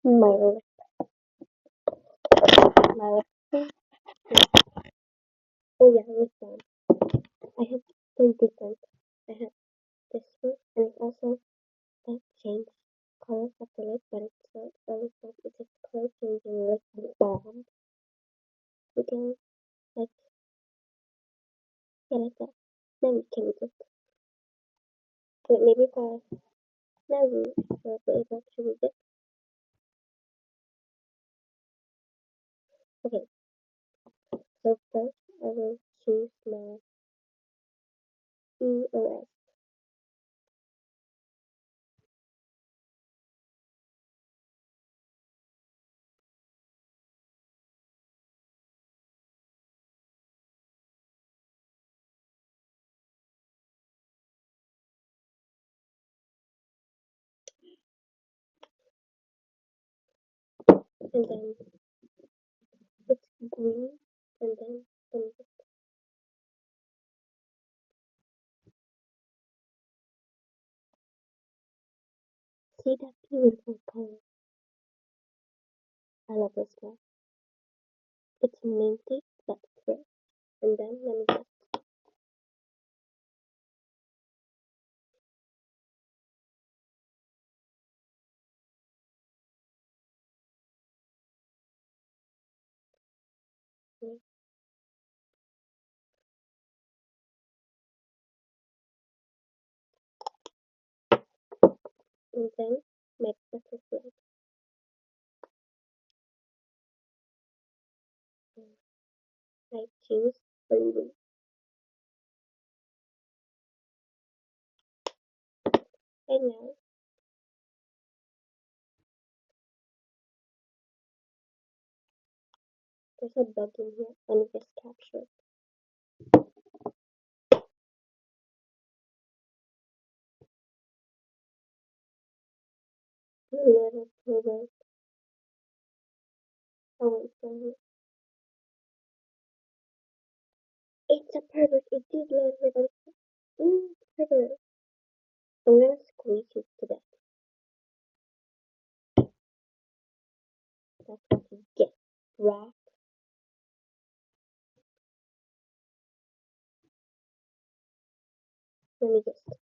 My lip, my lip. Oh yeah, lip balm. I have three different. I have this one, and it's also that change color of the lip, but it's not a lip balm. It's a color changing lip balm. You can like yeah like that. Then you can just but maybe if I now but if I choose it. Okay, so first I will choose my EOS, and then it's green, and then see that beautiful color. I love this one. It's minty, that's fresh. And then let me just make and then make butterfly. I choose blue. And now there's a bug in here. Let me just capture it. Little pervert. Oh, wait, sorry. It's a pervert. It did little pervert. I'm gonna squeeze it to death. That's what you get. Right? Let me just